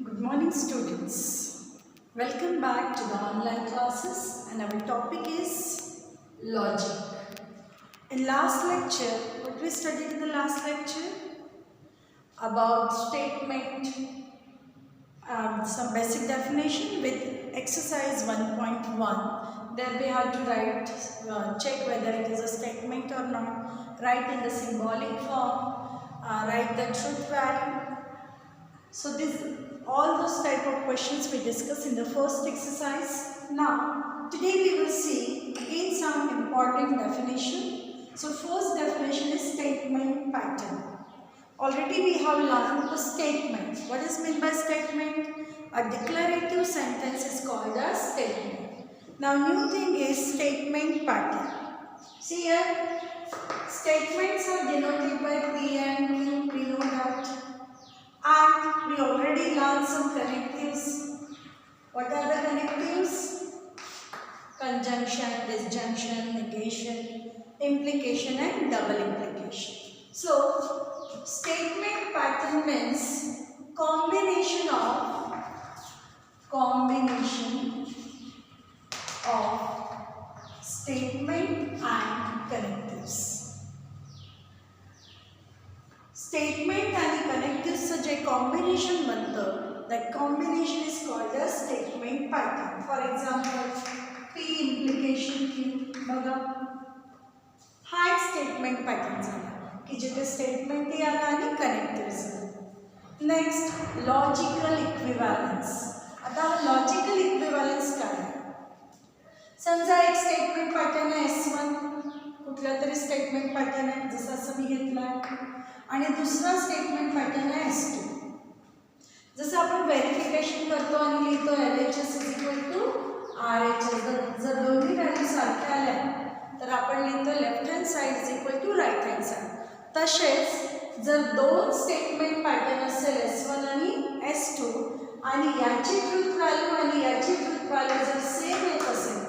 Good morning, students. Welcome back to the online classes, and our topic is logic. In last lecture, what we studied in the last lecture? About statement, some basic definition with exercise 1.1. There we have to write, check whether it is a statement or not, write in the symbolic form, write the truth value. So all those type of questions we discussed in the first exercise. Now, today we will see again some important definition. So first definition is statement pattern. Already we have learned the statement. What is meant by statement? A declarative sentence is called a statement. Now new thing is statement pattern. See here, statements are denoted by P and Q, we know that. And we already learned some connectives. What are the connectives? Conjunction, disjunction, negation, implication and double implication. So, statement pattern means combination of statement and connectives. Statement आणि connectives जे combination बनतं, that combination is called a statement pattern. For example, P implication Q बघा, हा एक statement pattern झाला की जिथे statement ही आला आणि connectives आला. Next, logical equivalence. आता logical equivalence काय आहे? समजा एक statement pattern आहे S1, कुठला तरी statement pattern आहे जसं असं मी घेतलाय. आणि दुसरा स्टेटमेंट पॅटर्न आहे S2. जसं आपण व्हेरिफिकेशन करतो आणि लिहितो LHS = RHS. जर दोन्ही व्हॅल्यू सारख्या आल्या तर आपण लिहितो left hand side = right hand side. तसेच जर दोन स्टेटमेंट पॅटर्न असेल S1 आणि S2 आणि याची ट्रूथ व्हॅल्यू आणि याची ट्रूथ व्हॅल्यू जर सेम येत असेल,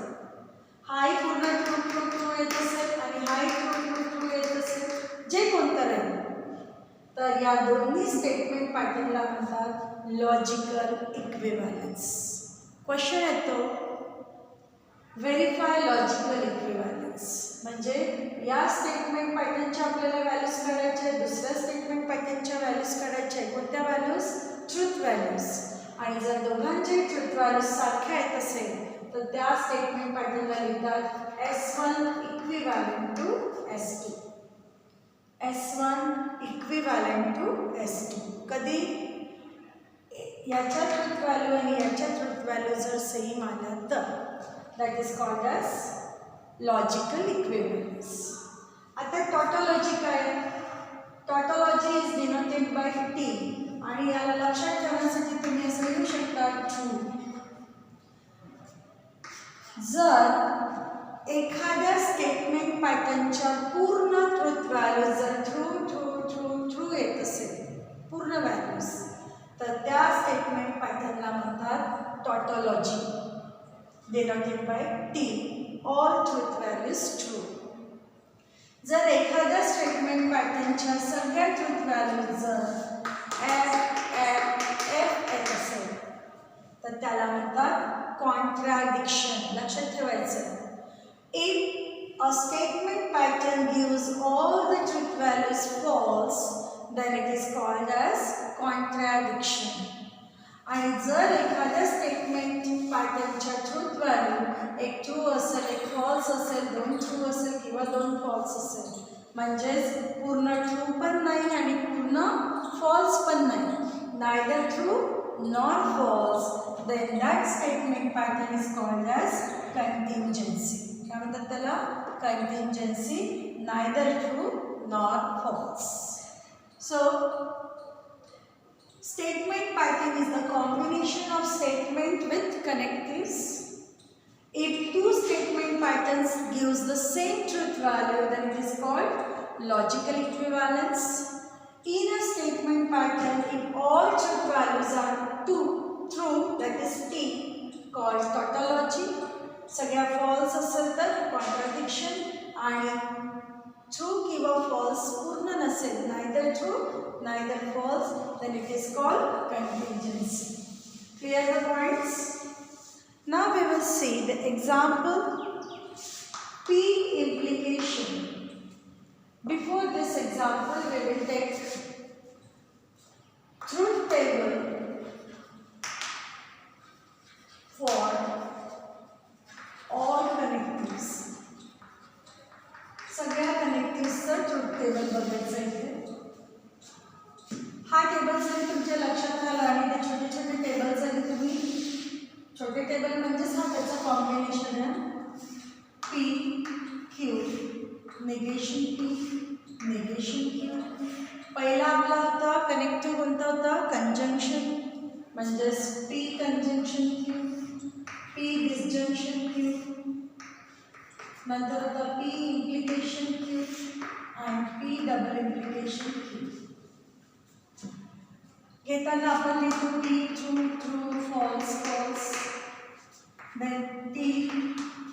हाही पूर्ण ट्रू येत असेल आणि हाही ट्रू येत असेल, जे कोणतं राहील तर या दोन्ही स्टेटमेंट पॅटर्नला म्हणतात लॉजिकल इक्विव्हॅलन्स. क्वेश्चन येतो, व्हेरीफाय लॉजिकल इक्विव्हॅलन्स. म्हणजे या स्टेटमेंट पॅटर्नच्या आपल्याला व्हॅल्यूज काढायचे, दुसऱ्या स्टेटमेंट पॅटर्नच्या व्हॅल्यूज काढायचे. कोणत्या व्हॅल्यूज? Truth values. आणि जर दोघांचे ट्रूथ व्हॅल्यूज सारख्या येत असेल तर त्या स्टेटमेंट पॅटर्नला लिहितात S1 equivalent to S2. S1 equivalent to S2. कधी? याच्या ट्रूथ व्हॅल्यू आणि याच्या ट्रूथ व्हॅल्यू जर सेम आल्या तर that is called as logical equivalence. आता टॉटॉलॉजी काय? Tautology is denoted by T आणि याला लक्षात ठेवण्यासाठी तुम्ही असं लिहू शकता ट्रू. जर एखाद्या स्टेटमेंट पॅटर्नच्या पूर्ण ट्रूथ व्हॅल्यू जर ट्रू येत असेल, पूर्ण व्हॅल्यूज, तर त्या स्टेटमेंट पॅटर्नला म्हणतात tautology, denoted by T. All truth values true. जर एखाद्या स्टेटमेंट पॅटर्नच्या सगळ्या ट्रूथ व्हॅल्यूज जर F येत असेल तर त्याला म्हणतात कॉन्ट्राडिक्शन. लक्षात ठेवायचं, if a statement pattern gives all the truth values false, then it is called as contradiction. आणि जर एखाद्या स्टेटमेंट पॅटर्नच्या ट्रूथ व्हॅल्यू एक ट्रू असेल, एक फॉल्स असेल, दोन ट्रू असेल किंवा दोन फॉल्स असेल, म्हणजेच पूर्ण ट्रू पण नाही आणि पूर्ण फॉल्स पण नाही, neither true nor false, then that statement pattern is called as contingency. काय म्हणतात त्याला? Contingency, neither true nor false. So statement pattern is the combination of statement with connectives. If two statement patterns gives the same truth value, then it is called logical equivalence. In a statement pattern, if all truth values are true, that is T, called tautology. सगळ्या false असेल तर contradiction आणि true किंवा false पूर्ण नसेल, neither true neither false, then it is called contingency. Clear the points? Now we will see the example P implication. Before this example, we will take truth table for all connectives. सगळ्या कनेक्टिव्हजचं truth table बघायचं आहे. हा table जरी तुमच्या लक्षात आला आणि ते छोटे छोटे टेबल जरी तुम्ही छोटे टेबल म्हणजेच हा त्याचं कॉम्बिनेशन आहे. P Q negation P negation Q. पहिला आपला होता कनेक्टिव्ह कोणता होता? कंजंक्शन, म्हणजेच P conjunction Q, P disjunction Q. नंतर होता पी इम्प्लिकेशन क्यू आणि पी डबल इम्प्लिकेशन क्यू. घेताना आपण लिहितो T true true false false, then T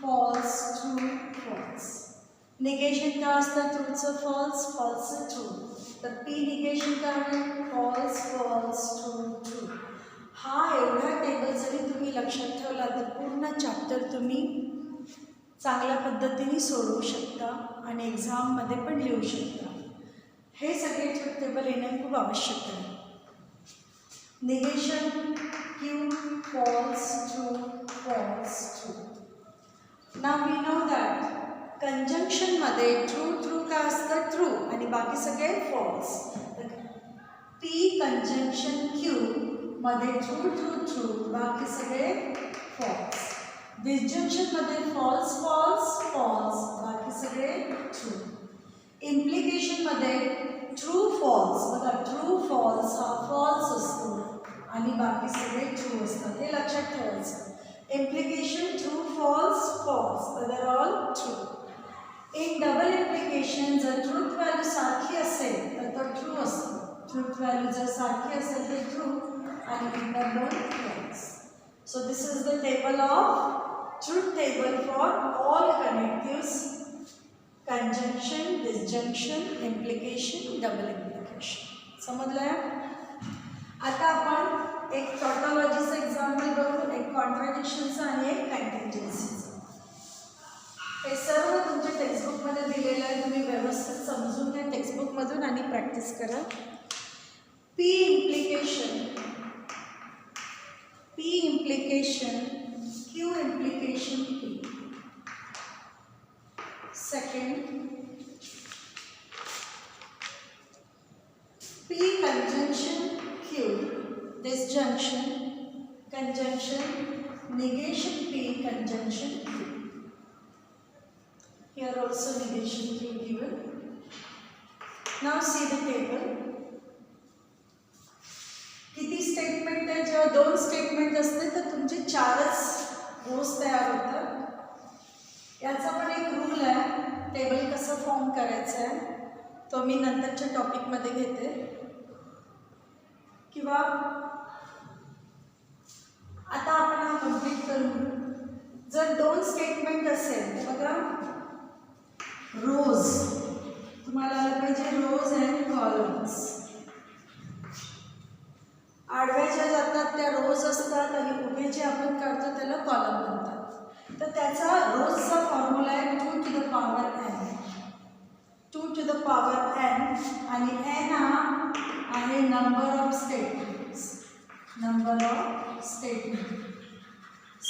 false true false. Negation काय असतं? ट्रूचं फॉल्स, फॉल्सचं ट्रू. तर पी निगेशन काय आहे? False false true true. हा एवढा टेबल जरी तुम्ही लक्षात ठेवला तर पूर्ण चॅप्टर तुम्ही चांगल्या पद्धतीने सोडवू शकता आणि एक्झाममध्ये पण लिहू शकता. हे सगळे ट्रूथ टेबल येणं खूप आवश्यक आहे. Negation Q false true false true. Now we know that कंजंक्शनमध्ये ट्रू ट्रू काय असतं? ट्रू आणि बाकी सगळे फॉल्स. पी कंजंक्शन क्यू मध्ये ट्रू ट्रू ट्रू बाकी सगळे फॉल्स. डिसजंक्शनमध्ये फॉल्स फॉल्स फॉल्स बाकी सगळे ट्रू. इम्प्लिकेशनमध्ये ट्रू फॉल्स, बघा ट्रू फॉल्स हा फॉल्स असतो आणि बाकी सगळे ट्रू असतात. हे लक्षात ठेवायचं. Implication true false false other all true. In double implication जर ट्रूथ व्हॅल्यू सारखी असेल तर तो ट्रू असतो. ट्रूथ व्हॅल्यू जर सारखी असेल तर ट्रू आणि इतर दोन false. So this is the table of truth table for all connectives: conjunction, disjunction, implication, double implication. समजलं? आता आपण एक टॉटॉलॉजीचं एक्झाम्पल बघू, एक कॉन्ट्राडिक्शनचं आणि एक कंटिन्युएन्सीचं. हे सर्व तुमच्या टेक्स्टबुकमध्ये दिलेलं आहे. तुम्ही व्यवस्थित समजून घ्या टेक्स्टबुकमधून आणि प्रॅक्टिस करा. P implication, P implication Q implication P. Second, P conjunction Q, disjunction, conjunction, negation P conjunction Q. Here also negation Q given. Now see the table. किती स्टेटमेंट आहे? जेव्हा दोन स्टेटमेंट असते तर तुमचे चारच रोज तयार होतात. याचा पण एक रूल आहे. टेबल कसं फॉर्म करायचं आहे तो मी नंतरच्या टॉपिकमध्ये घेते. किंवा आता आपण हा कम्प्लीट करू. जर दोन स्टेटमेंट असेल तर बघा रोज तुम्हाला आलं पाहिजे, रोज अँड कॉलम्स. आडव्याच्या जातात त्या रोज असतात आणि उभे जे आपण काढतो त्याला कॉलम म्हणतात. तर त्याचा रोजचा फॉर्म्युला आहे 2 to the power n. 2 to the power n आणि n हा आहे number of statements. Number of statement.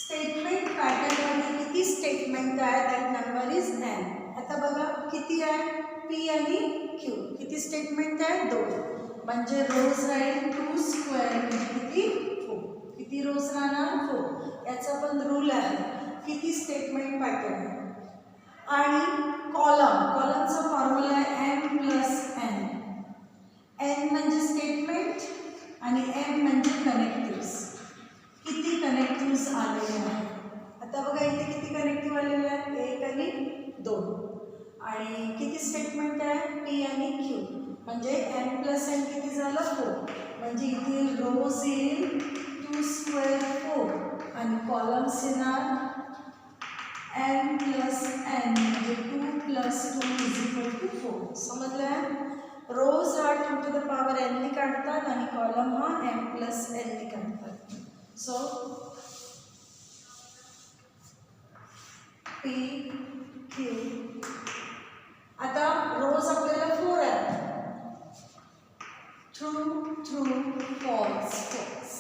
Statement पॅटर्नमध्ये किती स्टेटमेंट आहे दॅट नंबर इज n. आता बघा किती आहे? पी आणि क्यू. किती स्टेटमेंट आहे? 2. म्हणजे रोज राहील 2 स्क्वेअर म्हणजे किती? 4. किती रोज राहणार? 4. याचा पण रूल आहे. किती स्टेटमेंट पॅटर्न आहे. आणि कॉलम, कॉलमचा फॉर्म्युला आहे m प्लस n. n म्हणजे स्टेटमेंट आणि m म्हणजे कनेक्टिव्स. किती कनेक्टिव्स आलेले आहेत? आता बघा इथे किती कनेक्टिव्ह आलेले आहेत? 1 आणि 2. आणि किती स्टेटमेंट आहे? p आणि q. म्हणजे n प्लस n किती झालं? 4. म्हणजे इथे रोज येईल 2 स्क्वेअर 4 आणि कॉलम्स येणार n प्लस n म्हणजे 2 प्लस 2 इज इक्वल टू 4. समजलं? रोज हा 2 to the power n ने काढतात आणि कॉलम हा m प्लस n ने काढतात. So P Q. आता रोज आपल्याला 4 आहेत. ट्रू ट्रू फॉल्स फॉल्स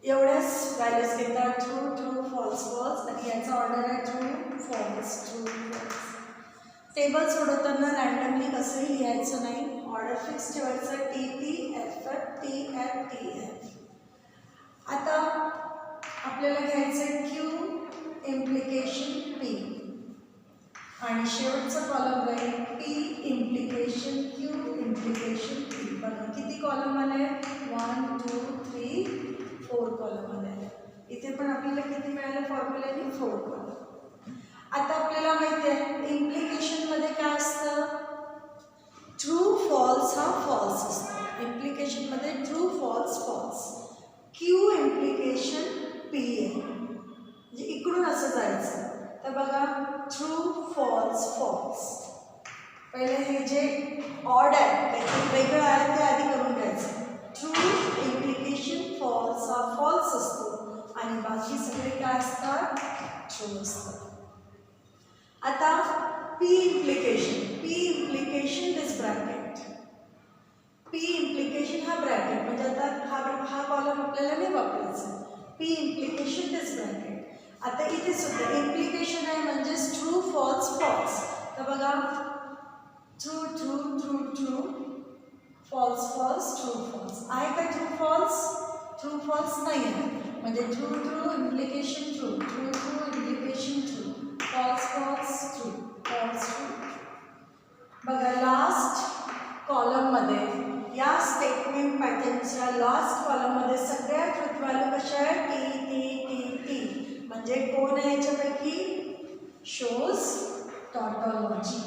एवढ्याच व्हॅल्यूज घेतात. ट्रू ट्रू फॉल्स फॉल्स आणि याचा ऑर्डर आहे true false true false. Table सोडवताना रँडमली कसंही लिहायचं नाही. ऑर्डर फिक्स ठेवायचं. T T F F T F T F. आता आपल्याला घ्यायचं आहे क्यू इम्प्लिकेशन पी आणि शेवटचा कॉलम राहील P implication Q implication P. बघा किती कॉलम आले. 1 2 3 4 कॉलम आले. इथे पण आपल्याला किती मिळाले फॉर्म्युल्याने 4 कॉलम. आता आपल्याला माहिती आहे इम्प्लिकेशनमध्ये काय असतं. ट्रू फॉल्स हा फॉल्स असतो. इम्प्लिकेशनमध्ये true false false. Q implication P आहे म्हणजे इकडून असं जायचं. तर बघा ट्रू फॉल्स फॉल्स. पहिले हे जे ऑड आहे काहीतरी वेगळं आहे ते आधी करून घ्यायचं. ट्रू इम्प्लिकेशन फॉल्स हा फॉल्स असतो आणि बाकी सगळे काय असतात ट्रू असतात. आता पी इम्प्लिकेशन दिस ब्रॅकेट. पी इम्प्लिकेशन हा ब्रॅकेट म्हणजे आता हा कॉलम आपल्याला नाही वापरायचा. पी इम्प्लिकेशन दिस ब्रॅकेट. आता इथे सुद्धा इम्प्लिकेशन आहे म्हणजेच ट्रू फॉल्स फॉल्स. तर बघा true true true true false false true false आहे का. ट्रू फॉल्स नाही आहे म्हणजे true true implication true true true implication true false false true false true. बघा लास्ट कॉलममध्ये या स्टेटमेंट पॅटर्नच्या लास्ट कॉलममध्ये सगळ्या ट्रूथ व्हॅल्यू कशा आहेत टी टी टी टी. म्हणजे कोण आहे याच्यापैकी शोज टॉटॉलॉजी.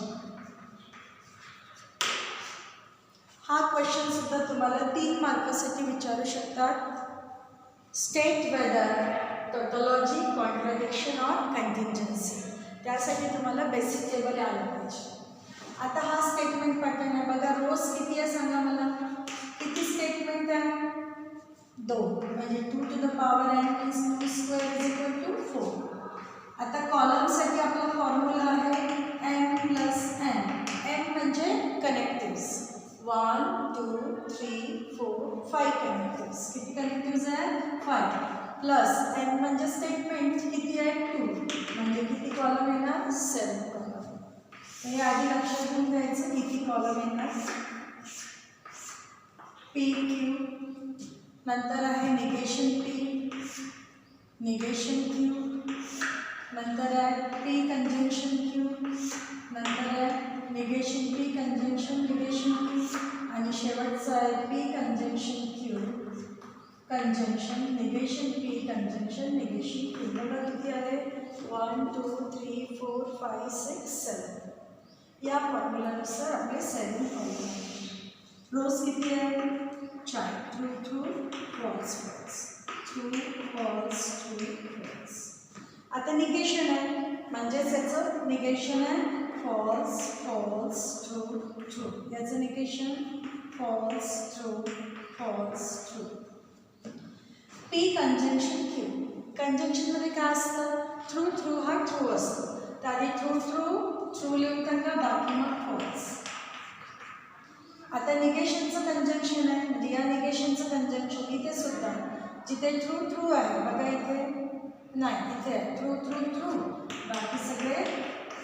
हा क्वेश्चन सुद्धा तुम्हाला 3 मार्कासाठी विचारू शकतात. State whether tautology contradiction or contingency. त्यासाठी तुम्हाला बेसिक टेबल आलं पाहिजे. आता हा स्टेटमेंट पॅटर्न आहे. बघा रोज किती आहे सांगा मला. किती स्टेटमेंट आहे 2 म्हणजे 2 to the power n means 2 square is equal to 4. आता कॉलमसाठी आपला फॉर्म्युला आहे m plus n. n म्हणजे कनेक्टिव्स. 1 2 3 4 5 कनेक्टिव्स. किती कनेक्टिव्स आहे 5 प्लस n म्हणजे स्टेटमेंट किती आहे 2 म्हणजे किती कॉलम येणार 7 कॉलम. हे आधी लक्षात घेऊन घ्यायचं किती कॉलम येणार. पी क्यू नंतर आहे निगेशन पी निगेशन क्यू नंतर आहे पी कंजंक्शन क्यू नंतर आहे negation P conjunction negation Q आणि शेवटचं आहे P conjunction Q conjunction negation P conjunction negation Q. बघा किती आहे 1 2 3 4 5 6 7. या फॉर्म्युलानुसार आपले 7 फॉर्म्युला. रोज किती आहे 4. True true false false true false true false. आता निगेशन आहे म्हणजेच याचं निगेशन आहे फॉल्स फॉल्स ट्रू ट्रू. याचं negation false true false true. P conjunction Q. कंजंक्शनमध्ये काय असतं ट्रू ट्रू हा ट्रू असतो. तर आधी ट्रू ट्रू ट्रू लिहून टाका बाकी मग फॉल्स. आता निगेशनचं कंजंक्शन आहे म्हणजे या निगेशनचं कंजंक्शन इथे सुद्धा जिथे ट्रू ट्रू आहे बघा इथे नाही इथे आहे ट्रू ट्रू ट्रू बाकी सगळे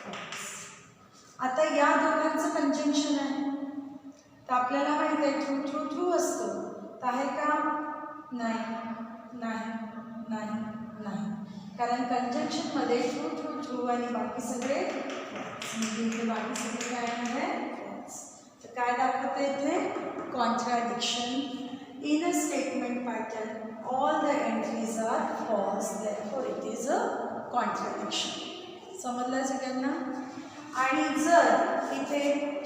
फॉल्स. आता या दोघांचं कंजंक्शन आहे तर आपल्याला माहिती आहे ट्रू ट्रू ट्रू असतं. तर आहे का नाही नाही नाही नाही कारण कंजंक्शनमध्ये ट्रू ट्रू ट्रू आणि बाकी सगळे फॉल्स म्हणजे इथे बाकी सगळे काय आहे फॉल्स. तर काय दाखवतं इथे contradiction in a statement pattern all the entries are false therefore it is a contradiction. समजलं सगळ्यांना. आणि जर इथे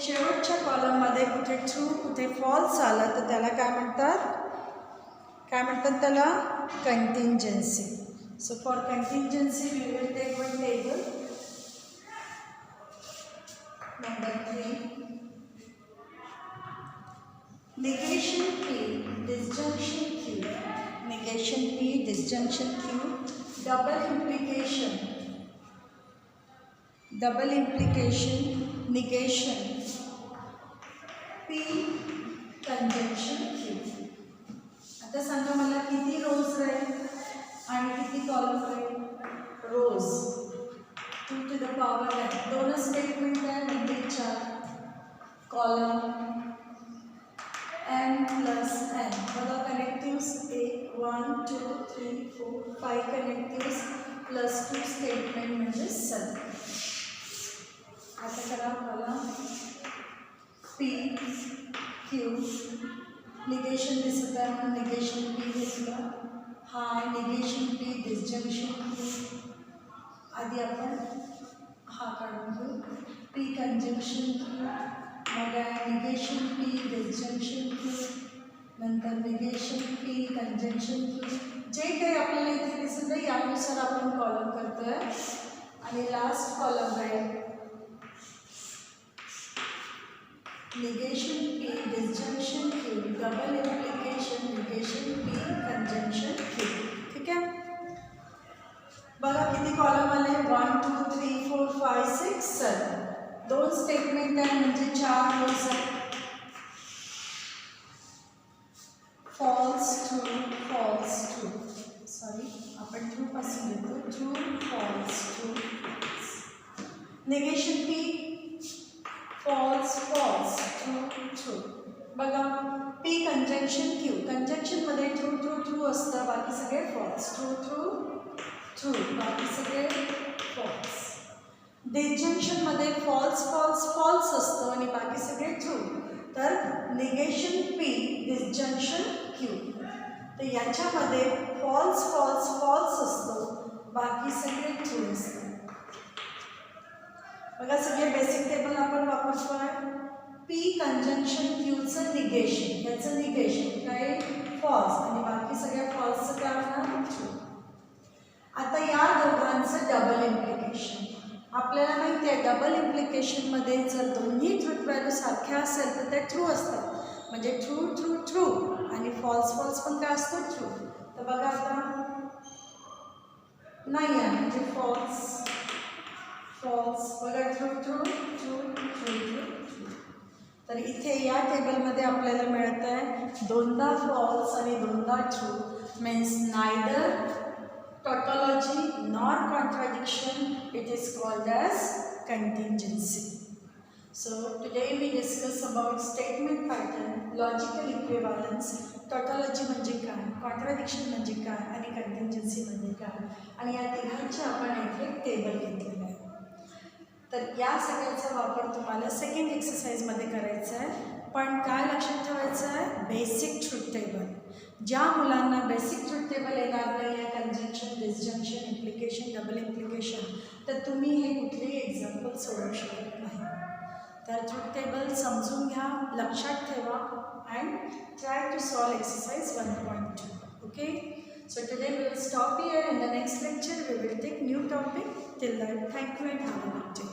शेवटच्या कॉलममध्ये कुठे ट्रू कुठे फॉल्स आलं तर त्याला काय म्हणतात त्याला contingency. So for contingency we will take one table. Number 3 negation P disjunction Q negation P, disjunction Q, double implication, negation P, conjunction Q. आता सांगा मला किती रोज राहील आणि किती कॉलम राहील? रोज 2 to the power n. दोनच स्टेटमेंट आहे म्हणजे 4 कॉलम n plus n. बघा कनेक्टिव्स 1 2 3 4 5 कनेक्टिव्स प्लस 2 स्टेटमेंट म्हणजे 7. आता करा मला P Q निगेशन दिसत आहे म्हणून निगेशन P घेतलं. हा निगेशन P, डिस्जंक्शन Q. आधी आपण हा काढून घेऊ. P कंजंक्शन Q, मग निगेशन P, डिस्जंक्शन Q, नंतर निगेशन P, कंजंक्शन Q. जे काही आपल्याला इथे दिसत आहे यानुसार आपण कॉलम करतोय आणि लास्ट कॉलम राहील negation P, disjunction Q, double implication, negation P, conjunction Q. ठीक है? बघा किती कॉलम आले? 1 2 3 4 5 6 7. दोन स्टेटमेंट आहे म्हणजे 4 रोज आहेत. False true. सॉरी आपण ट्रू पासून घेतो. True false true. Negation P, false true. बघा P कंजंक्शन Q. कंजंक्शन मध्ये ट्रू असतं, बाकी सगळे फॉल्स. ट्रू बाकी सगळे फॉल्स. डिस्जंक्शन मध्ये फॉल्स असतं आणि बाकी सगळे ट्रू. तर निगेशन P, डिस्जंक्शन Q. तर याच्यामध्ये फॉल्स असतो, बाकी सगळे ट्रू असतं. बघा सगळे बेसिक टेबल आपण वापरतोय. P कंजंक्शन Qचं निगेशन, याचं निगेशन काय? फॉल्स आणि बाकी सगळ्या फॉल्सचं काय होणार? ट्रू. आता या दोघांचं डबल इम्प्लिकेशन. आपल्याला माहिती आहे डबल इम्प्लिकेशनमध्ये जर दोन्ही ट्रूथ व्हॅल्यू सारख्या असेल तर त्या ट्रू असतात. म्हणजे ट्रू आणि फॉल्स पण काय असतं? ट्रू. तर बघा आता नाही आहे म्हणजे फॉल्स. बघा ट्रू. तर इथे या टेबलमध्ये आपल्याला मिळत आहे दोनदा फॉल्स आणि दोनदा true. Means neither tautology nor contradiction. It is called as contingency. So today we discuss about statement pattern, logical equivalence, tautology म्हणजे काय, कॉन्ट्राडिक्शन म्हणजे काय आणि कंटिंजन्सी म्हणजे काय, आणि या तिघांचे आपण एक टेबल घेतलेलं आहे. तर या सगळ्याचा वापर तुम्हाला सेकंड एक्सरसाइजमध्ये करायचा आहे. पण काय लक्षात ठेवायचं आहे? Basic truth table. ज्या मुलांना बेसिक ट्रूथ टेबल येणार नाही आहे, conjunction, disjunction, implication, double implication, तर तुम्ही हे कुठलेही एक्झाम्पल सोडवू शकत नाही. तर ट्रूथ टेबल समजून घ्या, लक्षात ठेवा and try to solve exercise 1.2. Okay, so today we will stop here. In the next lecture we will take new topic. Till then, thank you and have a good day.